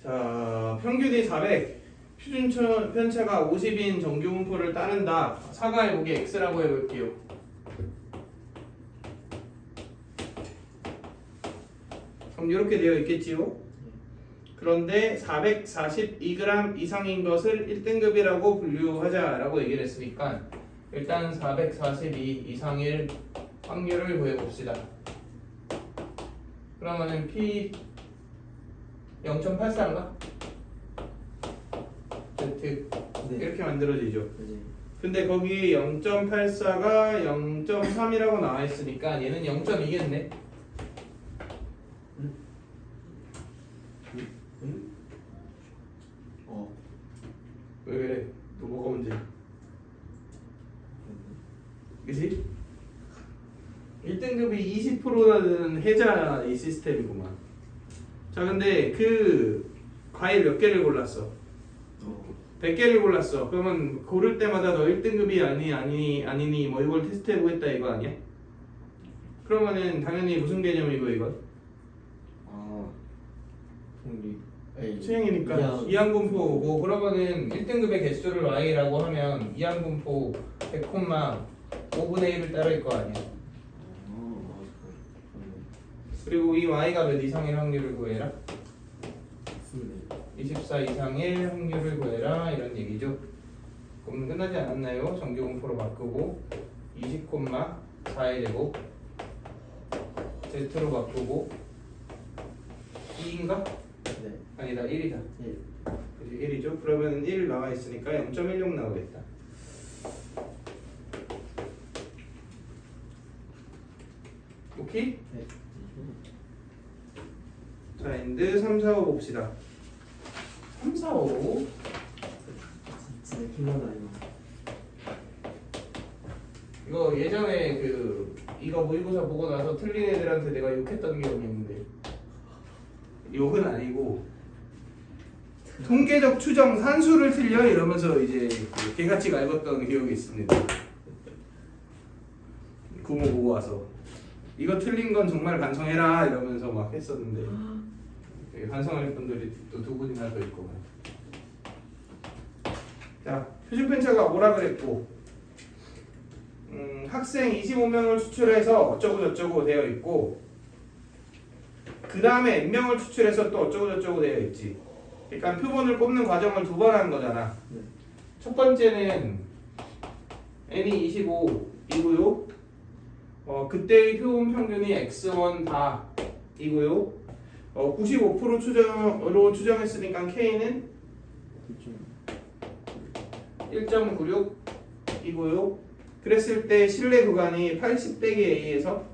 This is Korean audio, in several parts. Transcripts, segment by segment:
자, 평균이 400, 표준 편차가 50인 정규 분포를 따른다. 사과의 목이 x라고 해볼게요. 그럼 이렇게 되어 있겠지요? 그런데 442g 이상인 것을 1등급이라고 분류하자라고 얘기를 했으니까 일단 442 이상일 확률을 구해봅시다. 그러면은 P 0.84인가? Z 이렇게 만들어지죠. 근데 거기 0.84가 0.3이라고 나와 있으니까 얘는 0.2겠네. 왜 그래? 또 뭐가 문제야? 그치? 1등급이 20%라는 해자 이 시스템이구만. 자, 근데 그 과일 몇 개를 골랐어? 100개를 골랐어. 그러면 고를 때마다 너 1등급이 아니니 뭐 이걸 테스트해보겠다 이거 아니야? 그러면은 당연히 무슨 개념이고 이건? 수행이니까 이항분포고, 그러면은 1등급의 개수를 y라고 하면 이항분포 100,5분의 1을 따를 거 아니야. 그리고 이 y가 몇 이상일 확률을 구해라? 24 이상일 확률을 구해라 이런 얘기죠. 그럼 끝나지 않았나요? 정규분포로 바꾸고 20,4의 제곱 z로 바꾸고 2인가? 네. 아니다 1이다. 1. 1이죠. 그러면 1 나와 있으니까 0.16 나오겠다. 오케이? 네. 자, 엔드 3, 4, 5 봅시다. 3, 4, 5 진짜 힘나다 이거. 이거 예전에 이거 모의고사 보고 나서 틀린 애들한테 내가 욕했던 기억이 있는데, 욕은 아니고 통계적 추정 산수를 틀려 이러면서 이제 개같이 갈궜던 기억이 있습니다. 구모 보고 와서 이거 틀린 건 정말 반성해라 이러면서 막 했었는데 반성할 분들이 또 두 분이나 더 있고. 자, 표준 편차가 5라 그랬고, 학생 25명을 추출해서 어쩌고 저쩌고 되어 있고, 그 다음에 n명을 추출해서 또 어쩌고 저쩌고 되어 있지. 그러니까 표본을 뽑는 과정을 두 번 하는 거잖아. 네. 첫 번째는 n이 25이고요. 그때의 표본 평균이 x1 다이고요. 95% 추정으로 추정했으니까 k는 1.96이고요. 그랬을 때 실내 구간이 80 빼기 a에서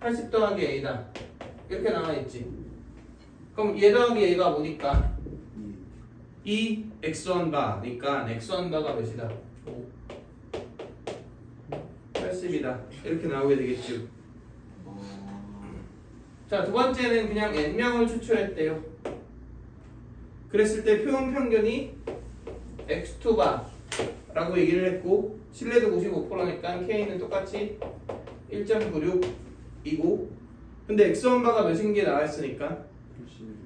80 더하기 a다 이렇게 나와있지. 그럼 얘 더하기 a가 뭐니까? 2 x1 바니까 x1 바가 몇이다? 80이다 이렇게 나오게 되겠죠. 자, 두 번째는 그냥 n명을 추출했대요. 그랬을 때 표본 평균이 x2 바라고 얘기를 했고, 신뢰도 95%니까 k는 똑같이 1.96이고, 근데 x1 바가 몇인 게 나와 있으니까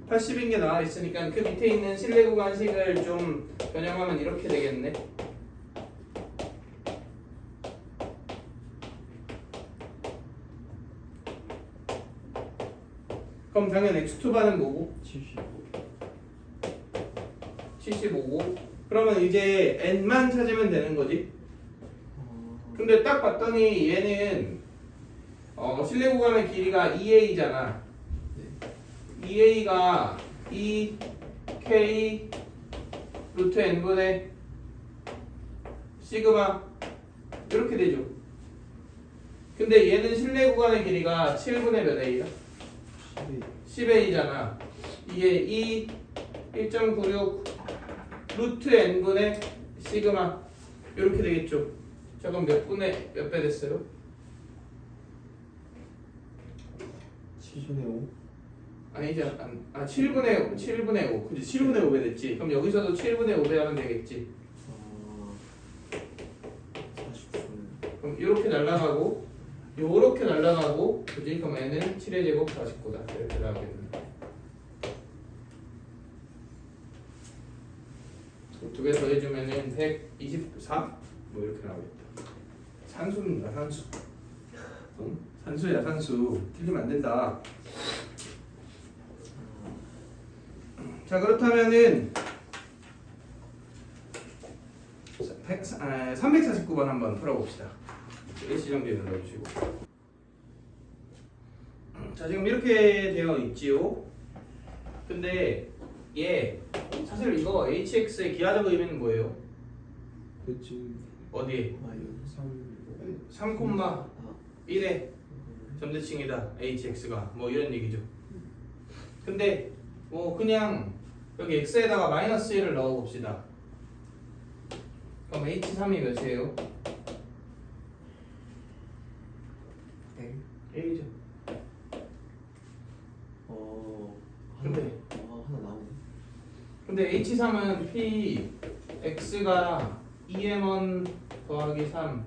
80인 게 나와 있으니까 그 밑에 있는 신뢰 구간식을 좀 변형하면 이렇게 되겠네. 그럼 당연 x2 바는 뭐고? 75고. 그러면 이제 n만 찾으면 되는 거지. 근데 딱 봤더니 얘는 실내 구간의 길이가 2a잖아. 2a가 2k 루트 n분의 시그마 이렇게 되죠. 근데 얘는 실내 구간의 길이가 7분의 몇 a야? 10a잖아. 이게 1.96 루트 n분의 시그마 이렇게 되겠죠. 자, 그럼 몇 배 됐어요? 7분의 5? 아니지, 7분의 5. 그치, 7분의 5배 됐지. 그럼 여기서도 7분의 5배 하면 되겠지. 40분. 그럼 이렇게 날라가고 요렇게 날라가고 그지? 그럼 n은 7의 제곱 49다 이렇게 나오겠네. 두 개 더해주면은 124? 뭐 이렇게 나오겠다. 산수입니다 산수. 응? 산수야 산수. 틀리면 안 된다. 자 그렇다면은 349번 한번 풀어봅시다. 일시정지 눌러주시고. 자 지금 이렇게 되어 있지요. 근데 얘 사실 이거 hx의 기하적 의미는 뭐예요? 그치. 어디? 아 여기 3, 1의 점대칭이다 hx가 뭐 이런 얘기죠. 근데 뭐 그냥 여기 x에다가 마이너스 1을 넣어봅시다. 그럼 h3이 몇이에요? 1이죠. 근데 하나 나오네. 근데 h3은 p x가 2m1 더하기 3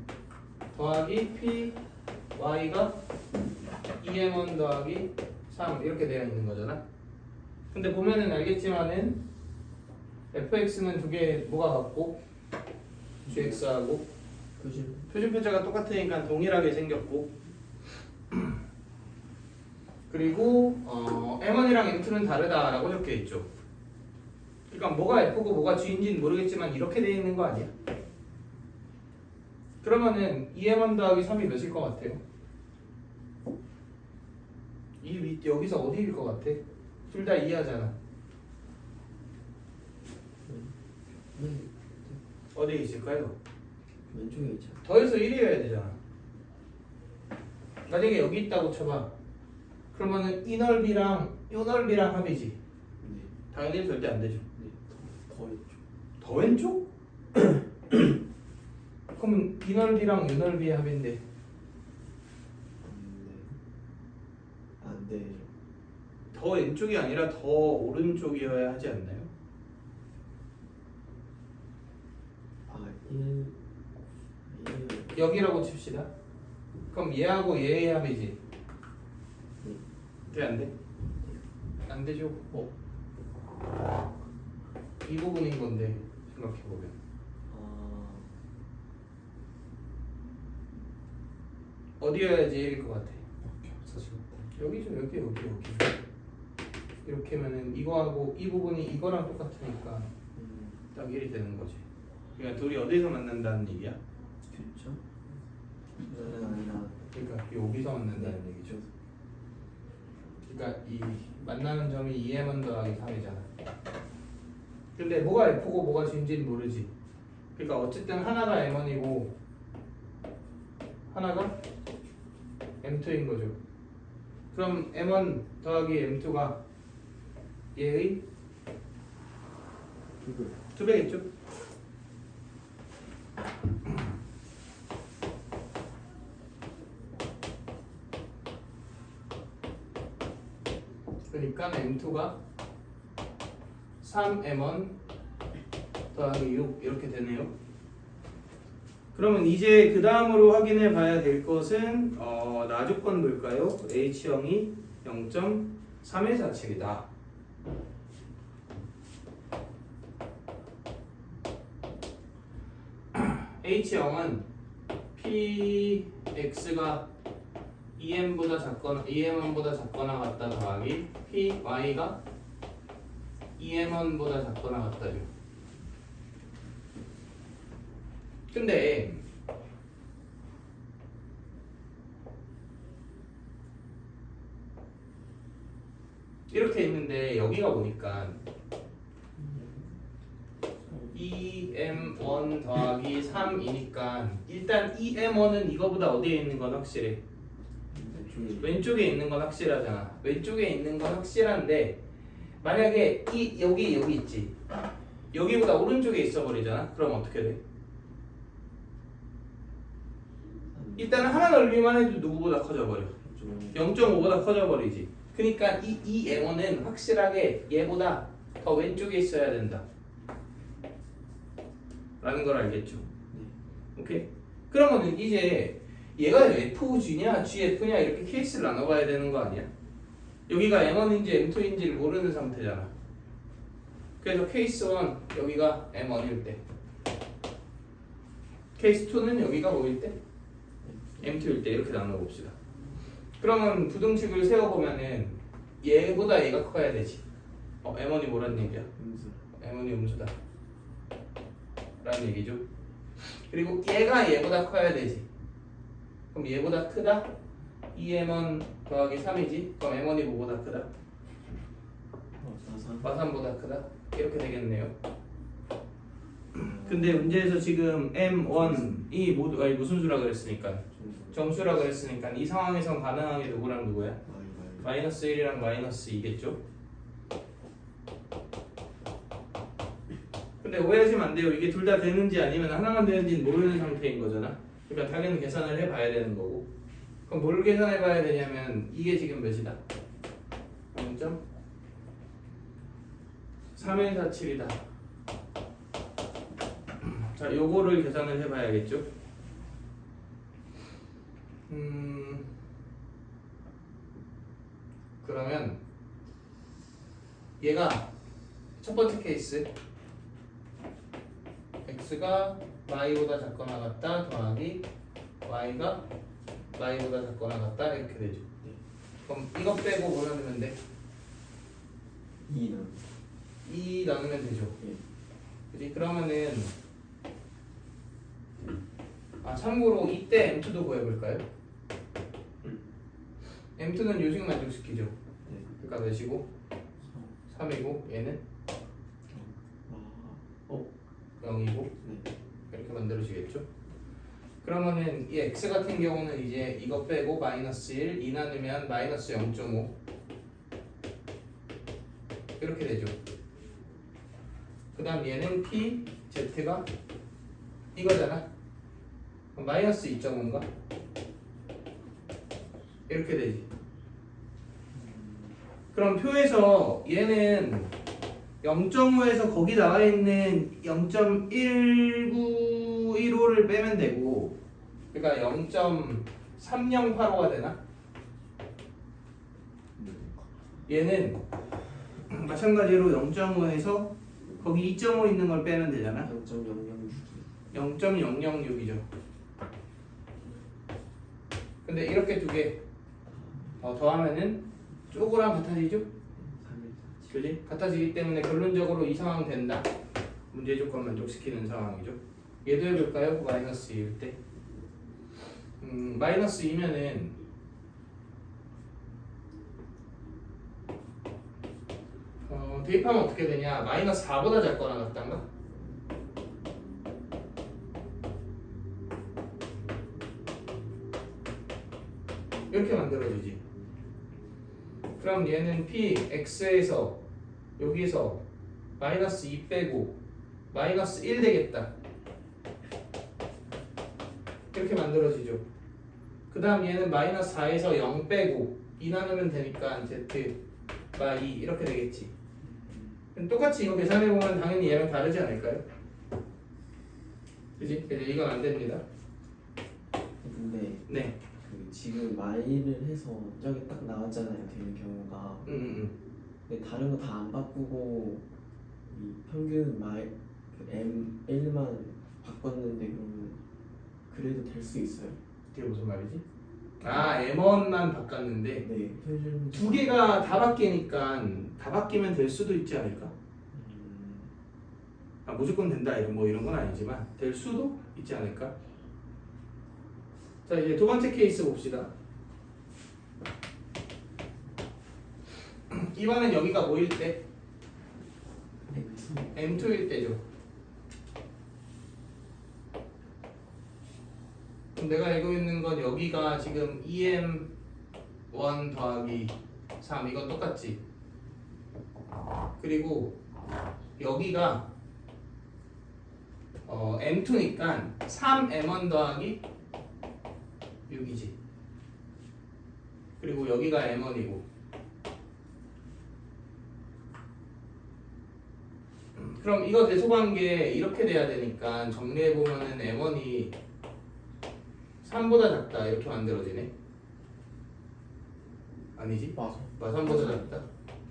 더하기 p y가 2m1 더하기 3 이렇게 되어 있는 거잖아. 근데 보면은 알겠지만은 fx는 두 개 뭐가 같고 gx하고 그지. 표준표자가 똑같으니까 동일하게 생겼고 그리고 m1이랑 m2는 다르다라고 적혀 있죠. 그러니까 뭐가 f고 뭐가 g인지는 모르겠지만 이렇게 되어 있는 거 아니야? 그러면은 2m1 더하기 3이 몇일 것 같아요? 여기서 어디일 것 같아? 둘 다 2하잖아. 어디에 있을까요? 왼쪽에 있잖아. 더해서 1이어야 되잖아. 만약에 여기 있다고 쳐봐. 그러면은 이 넓이랑 요 넓이랑 합이지. 네. 당연히 절대 안 되죠. 네. 더 있죠. 더 왼쪽? 그러면 이 넓이랑 요 넓이의 합인데 안 돼. 더 왼쪽이 아니라 더 오른쪽이어야 하지 않나요? 아 1. 여기라고 칩시다. 그럼 얘하고 얘의 합이지. 돼? 안 돼? 안 되죠. 이 부분인 건데 생각해보면 어디여야지 1일 것 같아? 여기죠. 여기 이렇게 하면은 이거하고 이 부분이 이거랑 똑같으니까 딱 1이 되는 거지. 그러니까 둘이 어디서 만난다는 얘기야? 그렇죠. 아니라. 그러니까 여기서 만난다는 얘기죠. 그러니까 이 만나는 점이 2m1 더하기 3이잖아. 근데 뭐가 f고 뭐가 g인지는 모르지. 그러니까 어쨌든 하나가 m1이고 하나가 m2인 거죠. 그럼 m1 더하기 m2가 얘의 2배겠죠? 그러니까 m2가 3m1 더하기 6 이렇게 되네요. 그러면 이제 그 다음으로 확인해 봐야 될 것은 나조건 뭘까요? H형이 0.3의 사칙이다. H형은 Px가 EM보다 작거나 EM1보다 작거나 같다 더하기 PY가 EM1보다 작거나 같다죠. 근데 이렇게 있는데 여기가 보니까 EM1 더하기 3이니까 일단 EM1은 이거보다 어디에 있는 건 확실해. 왼쪽에 있는 건 확실하잖아. 왼쪽에 있는 건 확실한데 만약에 여기 있지. 여기보다 오른쪽에 있어 버리잖아. 그럼 어떻게 돼? 일단 하나 넓이만 해도 누구보다 커져 버려. 0.5보다 커져 버리지. 그러니까 이 M1은 확실하게 얘보다 더 왼쪽에 있어야 된다. 라는 걸 알겠죠? 오케이? 그러면은 이제 얘가 F, G냐 GF냐 이렇게 케이스를 나눠봐야 되는 거 아니야? 여기가 M1인지 M2인지를 모르는 상태잖아. 그래서 케이스 1 여기가 M1일 때, 케이스 2는 여기가 뭐일 때? M2일 때 이렇게 나눠봅시다. 그러면 부등식을 세워보면은 얘보다 얘가 커야 되지. M1이 뭐란 얘기야? 음수. M1이 음수다 라는 얘기죠. 그리고 얘가 얘보다 커야 되지. 그럼 얘보다 크다? 2M1 더하기 3이지. 그럼 M1이 뭐보다 크다? 사선. 마산보다 크다? 이렇게 되겠네요. 근데 문제에서 지금 M1이 모두 아니 무슨 수라 그랬으니까 정수라 그랬으니까 이 상황에선 가능한 게 누구랑 누구야? 마이너스 1이랑 마이너스 2겠죠? 근데 오해하시면 안 돼요. 이게 둘 다 되는지 아니면 하나만 되는지는 모르는 상태인 거잖아. 그러니까 당연히 계산을 해봐야 되는 거고. 그럼 뭘 계산해봐야 되냐면 이게 지금 몇이다? 0.3147이다. 자, 요거를 계산을 해봐야겠죠? 그러면 얘가 첫 번째 케이스 x가 y보다 작거나 같다 더하기 y가 y보다 작거나 같다 이렇게 되죠. 그럼 이거 빼고 뭐 나누면 돼? 2는 2 나누면 되죠. 그치? 그러면은 참고로 이때 M2도 구해볼까요? M2는 요식 만족시키죠. 그러니까 몇이고? 3이고 얘는? 0이고 이렇게 만들어지겠죠. 그러면은 이 x 같은 경우는 이제 이거 빼고 마이너스 1, 2 나누면 마이너스 0.5 이렇게 되죠. 그 다음 얘는 p, z가 이거잖아. 그럼 마이너스 2.5인가? 이렇게 되지. 그럼 표에서 얘는 0.5에서 거기 나와 있는 0.1915를 빼면 되고, 그러니까 0.3085가 되나? 얘는 마찬가지로 0.5에서 거기 2.5 있는 걸 빼면 되잖아. 0.006이죠. 근데 이렇게 두 개 더하면은 쪼그랑 같아지죠? 그지? 같아지기 때문에 결론적으로 이 상황 된다. 문제 조건 만족시키는 상황이죠. 얘도 해볼까요? 마이너스 2일 때. 마이너스 2면은 대입하면 어떻게 되냐? 마이너스 4보다 작거나 같단가? 이렇게 만들어지지. 그럼 얘는 p x에서 여기서 마이너스 2 빼고 마이너스 1 되겠다. 이렇게 만들어지죠. 그 다음 얘는 마이너스 4에서 0 빼고 2 나누면 되니까 z가 2 이렇게 되겠지. 똑같이 이거 계산해보면 당연히 얘랑 다르지 않을까요? 그지? 그래서 이건 안 됩니다. 근데 네. 그 지금 마이를 해서 저기 딱 나왔잖아요. 되는 경우가. 근데 다른 거 다 안 바꾸고 이 평균 마이 그 M1만 바꿨는데 그러면 그래도 될 수 있어요? 그게 무슨 말이지? M1만 바꿨는데 네. 표준 두 개가 다 바뀌니까 다 바뀌면 될 수도 있지 않을까? 무조건 된다 이런 건 아니지만 될 수도 있지 않을까? 자, 이제 두 번째 케이스 봅시다. 이번엔 여기가 뭐일 때? M2일 때죠. 그럼 내가 알고 있는 건 여기가 지금 EM1 더하기 3 이건 똑같지. 그리고 여기가 M2니까 3M1 더하기 6이지. 그리고 여기가 M1이고. 그럼 이거 대소관계 이렇게 돼야 되니까 정리해보면은 M1이 3보다 작다 이렇게 만들어지네. 아니지? 맞아. 마 3보다 작다.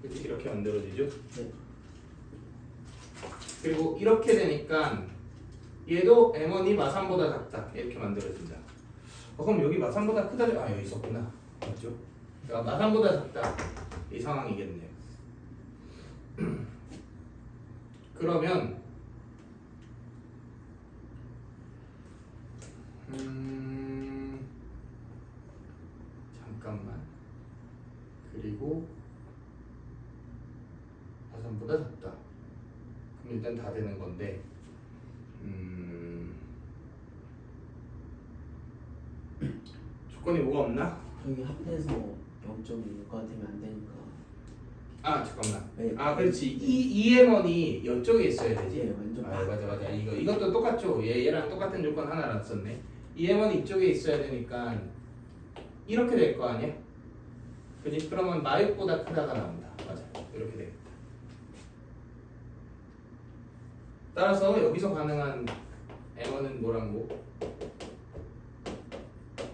그치? 이렇게 만들어지죠. 네. 그리고 이렇게 되니까 얘도 M1이 마 3보다 작다 이렇게 만들어진다. 그럼 여기 마 3보다 크다. 아 여기 있었구나. 맞죠? 그러니까 마 3보다 작다 이 상황이겠네요. 그러면 잠깐만. 그리고 마3보다 작다. 그럼 일단 다 되는 건데 조건이 뭐가 없나? 저기 합해서 0.6가 되면 안 되니까. 아 잠깐만. 네. 아 그렇지. 이 EM1이 이쪽에 있어야 되지. 예, 완전 아 맞아. 이것도 똑같죠. 얘랑 똑같은 조건 하나 놨었네. EM1이 이쪽에 있어야 되니까 이렇게 될 거 아니야? 그지? 그러면 마육보다 크다가 나온다. 맞아. 이렇게 되겠다. 따라서 여기서 가능한 M1은 뭐랑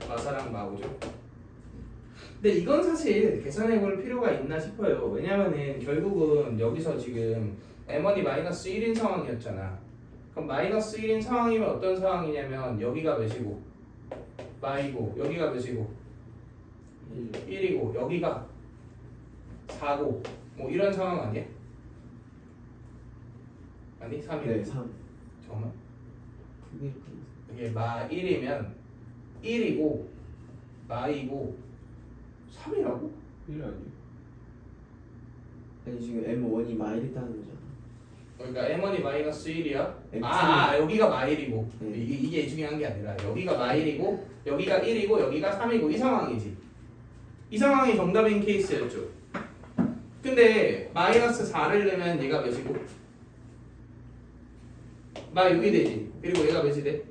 마사랑 마오죠. 근데 이건 사실 계산해 볼 필요가 있나 싶어요. 왜냐면은 결국은 여기서 지금 M1이 마이너스 1인 상황이었잖아. 그럼 마이너스 1인 상황이면 어떤 상황이냐면 여기가 몇이고 마이고 여기가 몇이고 1이고 여기가 4고 뭐 이런 상황 아니야? 아니 3이네. 네, 3. 잠깐만. 그게 이게 마 1이면 1이고 마이고 3이라고? 1 아니에요? 아니 지금 M1이 마일이다는 거잖아. 그러니까 M1이 마이너스 1이야? M2. 여기가 마일이고 네. 이게 중요한 게 아니라 여기가 마일이고 여기가 1이고 여기가 3이고 이 상황이지. 이 상황이 정답인 케이스였죠. 근데 마이너스 4를 내면 얘가 몇이고? 마 6이 되지. 그리고 얘가 몇이 돼?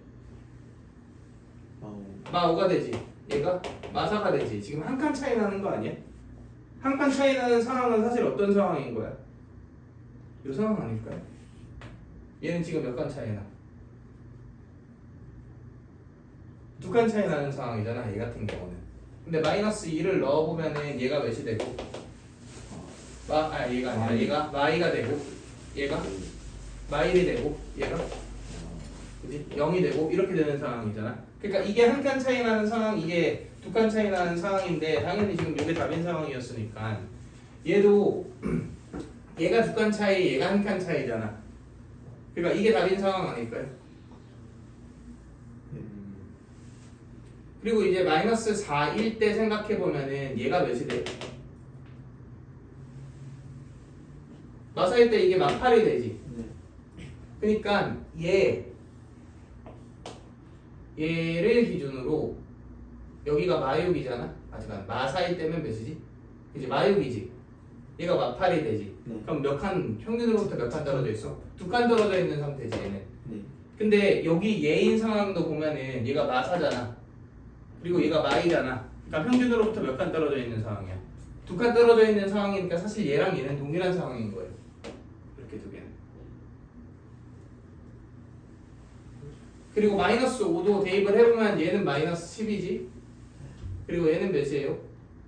마 5가 되지. 얘가 마 4가 되지. 지금 한 칸 차이 나는 거 아니야? 한 칸 차이 나는 상황은 사실 어떤 상황인 거야? 이 상황 아닐까요? 얘는 지금 몇 칸 차이 나? 2칸 차이 나는 상황이잖아. 얘 같은 경우는. 근데 마이너스 2를 넣어보면은 얘가 몇이 되고? 얘가 아니라 얘가 마이가 되고 얘가 마일이 되고 얘가 그지? 0이 되고 이렇게 되는 상황이잖아. 그러니까 이게 한 칸 차이 나는 상황, 이게 2칸 차이 나는 상황인데 당연히 지금 이게 답인 상황이었으니까 얘도 얘가 2칸 차이, 얘가 한 칸 차이잖아. 그러니까 이게 답인 상황 아닐까요? 그리고 이제 마이너스 4일 때 생각해보면은 얘가 몇이 돼? 마사일 때 이게 막 8이 되지. 네. 그러니까 얘를 기준으로 여기가 마육이잖아. 잠깐 마사일 때면 몇이지? 이제 마육이지. 얘가 마8이 되지. 네. 그럼 몇 칸 평균으로부터 몇 칸 떨어져 있어? 2칸 떨어져 있는 상태지 얘는. 네. 근데 여기 얘인 상황도 보면은 얘가 마사잖아. 그리고 얘가 마이잖아. 그러니까 평균으로부터 몇 칸 떨어져 있는 상황이야. 2칸 떨어져 있는 상황이니까 사실 얘랑 얘는 동일한 상황인 거예요. 이렇게 두 개는. 그리고 마이너스 5도 대입을 해보면 얘는 마이너스 10이지. 그리고 얘는 몇이에요?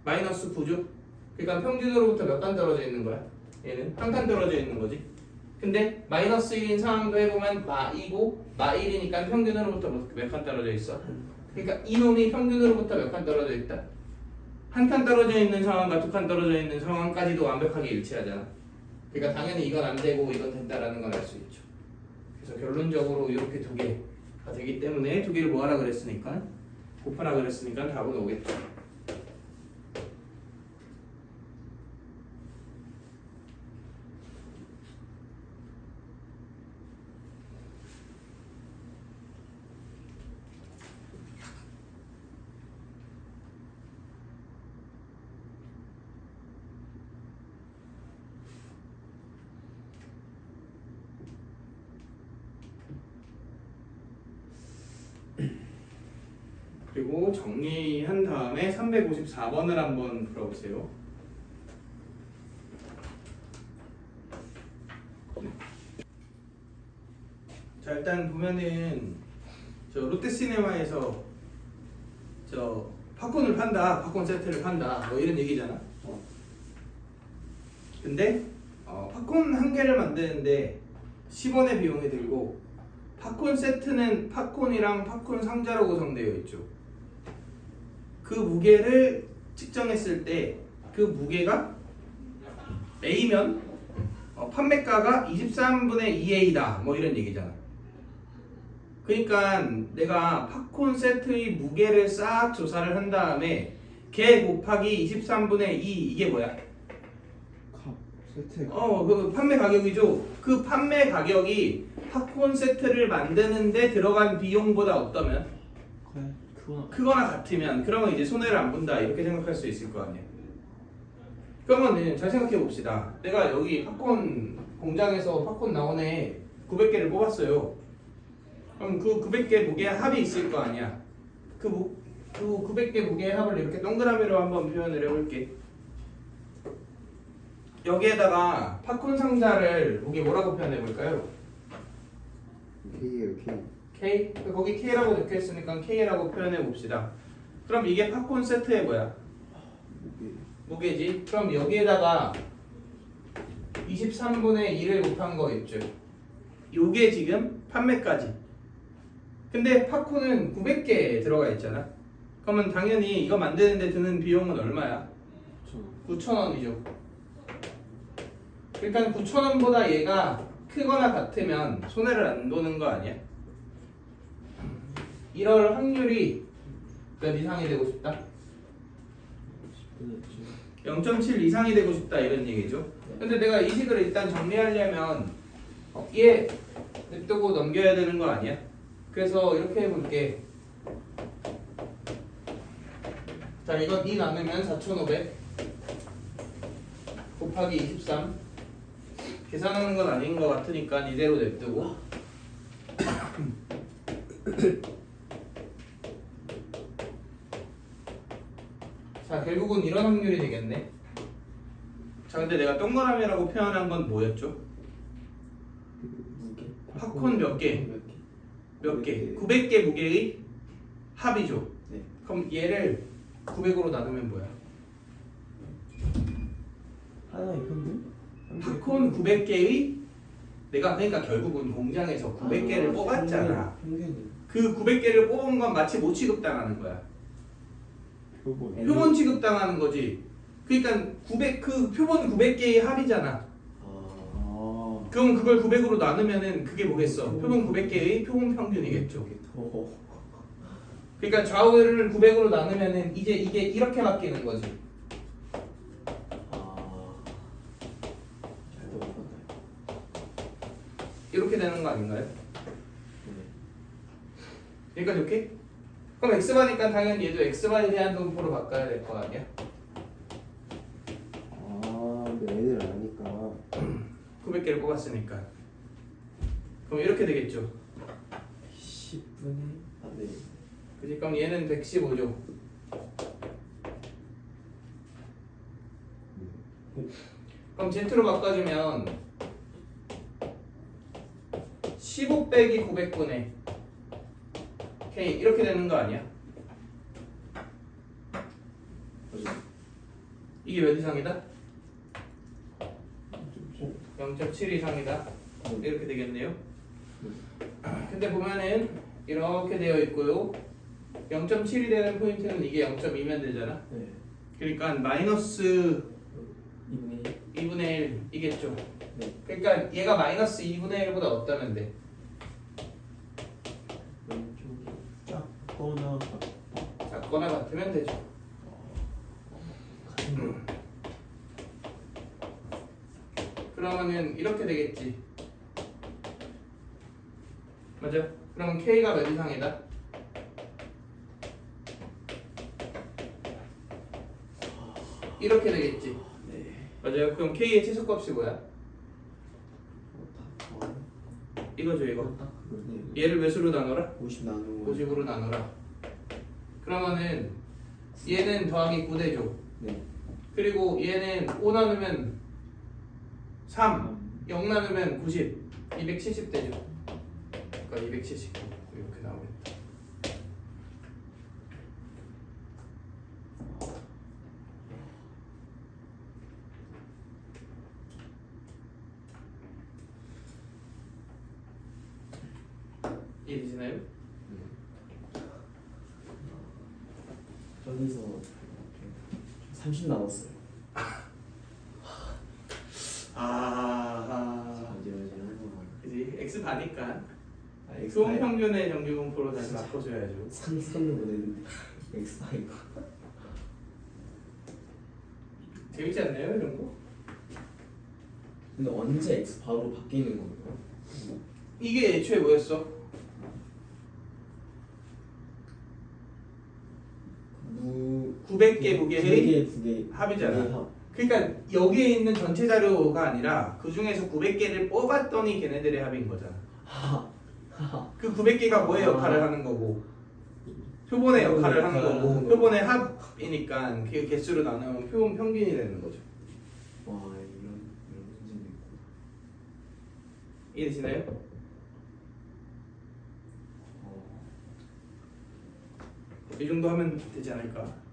마이너스 9죠. 그러니까 평균으로부터 몇 칸 떨어져 있는 거야? 얘는 한 칸 떨어져 있는 거지. 근데 마이너스 1인 상황도 해보면 마이고 마1이니까 평균으로부터 몇 칸 떨어져 있어? 그러니까 이놈이 평균으로부터 몇 칸 떨어져 있다? 한 칸 떨어져 있는 상황과 2칸 떨어져 있는 상황까지도 완벽하게 일치하잖아. 그러니까 당연히 이건 안 되고 이건 된다라는 걸 알 수 있죠. 그래서 결론적으로 이렇게 두 개가 되기 때문에 두 개를 뭐하라 그랬으니까 곱하라 그랬으니까 답은 오겠죠. 그리고 정리한 다음에 354번을 한번 풀어보세요. 자 일단 보면은 저 롯데시네마에서 저 팝콘을 판다, 팝콘 세트를 판다, 뭐 이런 얘기잖아. 근데 팝콘 한 개를 만드는데 10원의 비용이 들고 팝콘 세트는 팝콘이랑 팝콘 상자로 구성되어 있죠. 그 무게를 측정했을 때 그 무게가 A면 판매가가 23분의 2A다 뭐 이런 얘기잖아. 그러니까 내가 팝콘 세트의 무게를 싹 조사를 한 다음에 걔 곱하기 23분의 2 이게 뭐야? 값 세트. 그 판매 가격이죠. 그 판매 가격이 팝콘 세트를 만드는데 들어간 비용보다 어떠면? 크거나 같으면 그러면 이제 손해를 안 본다 이렇게 생각할 수 있을 거 아니야. 그러면 잘 생각해 봅시다. 내가 여기 팝콘 공장에서 팝콘 나오네 900개를 뽑았어요. 그럼 그 900개 무게의 합이 있을 거 아니야. 그 900개 무게의 합을 이렇게 동그라미로 한번 표현을 해볼게. 여기에다가 팝콘 상자를 무게 뭐라고 표현해 볼까요? K예요, K. K? 거기 K라고 적혀있으니까 K라고 표현해 봅시다. 그럼 이게 팝콘 세트의 뭐야? 무게지. 그럼 여기에다가 23분의 1을 곱한 거 있죠. 요게 지금 판매까지. 근데 팝콘은 900개 들어가 있잖아. 그러면 당연히 이거 만드는데 드는 비용은 얼마야? 9,000원이죠. 그러니까 9,000원보다 얘가 크거나 같으면 손해를 안 보는 거 아니야? 이럴 확률이 몇 이상이 되고 싶다? 0.7 이상이 되고 싶다 이런 얘기죠. 근데 내가 이 식을 일단 정리하려면 얘 냅두고 넘겨야 되는 거 아니야? 그래서 이렇게 해볼게. 자, 이건 2 나누면 4,500 곱하기 23 계산하는 건 아닌 것 같으니까 이대로 냅두고 자, 결국은 이런 확률이 되겠네. 자, 근데 내가 동그라미라고 표현한 건 뭐였죠? 무게. 팝콘 몇 개? 몇 개? 몇 개? 900개 무게의 합이죠. 네. 그럼 얘를 900으로 나누면 뭐야? 하나의 평균? 팝콘 900개의 내가 그러니까 결국은 공장에서 900개를 뽑았잖아. 평균. 그 900개를 뽑은 건 마치 못 취급당하는 거야. 표본. 표본 취급당하는 거지. 그러니까 그 표본 900개의 합이잖아. 아. 그럼 그걸 900으로 나누면은 그게 뭐겠어? 표본 900개의 표본 평균이겠죠. 그러니까 좌우를 900으로 나누면은 이제 이게 이렇게 바뀌는 거지. 잘 들어봤네. 이렇게 되는 거 아닌가요? 네. 여기까지 오케이? 그럼 x바니까 당연히 얘도 x바에 대한 분포로 바꿔야 될 거 아니야? 근데 애들 아니까. 900개를 뽑았으니까. 그럼 이렇게 되겠죠. 10분의 네. 그지? 그럼 얘는 115죠. 그럼 Z로 바꿔주면 15 빼기 900분의 K 이렇게 되는 거 아니야? 이게 몇 이상이다? 0.7 이상이다. 이렇게 되겠네요. 근데 보면은 이렇게 되어 있고요. 0.7이 되는 포인트는 이게 0.2면 되잖아. 네. 그러니까 마이너스 2분의 2분의 1 이겠죠. 네. 그러니까 얘가 마이너스 2분의 1보다 어떠면 돼? 왼쪽이 작거나 같다. 작거나 같으면 되죠. 같은 거. 그러면은 이렇게 되겠지. 맞아? 그럼 K가 몇 이상이다? 이렇게 되겠지. 네. 맞아요. 그럼 K의 최소값이 뭐야? 이거죠, 이거. 딱 그거. 네. 얘를 몇으로 나눠라? 50 나누고 50으로 나눠라. 그러면은 얘는 더하기 9대죠. 네. 그리고 얘는 5 나누면 3, 0 나누면 90, 270대죠. 그러니까 279 이렇게 나오겠다. 이해되시나요? 여기서 30 남았어요. 그지? x 반이니까 X 수험 평균의 정규 분포로 다시 바꿔줘야죠. 상상도 못했는데 X 파이고. 재밌지 않나요 이런 거? 근데 언제 X 바로 바뀌는 거예요? 이게 애초에 뭐였어? 900개 무게의 9개 합이잖아. 그러니까 여기에 있는 전체 자료가 아니라 그 중에서 900개를 뽑았더니 걔네들의 합인 거잖아. 그 900개가 뭐의 역할을 하는 거고 표본의 역할을 하는 거고 표본의 합이니까 그 개수로 나누면 표본 평균이 되는 거죠. 와 이런 문제도 있고. 이해되시나요? 이 정도 하면 되지 않을까?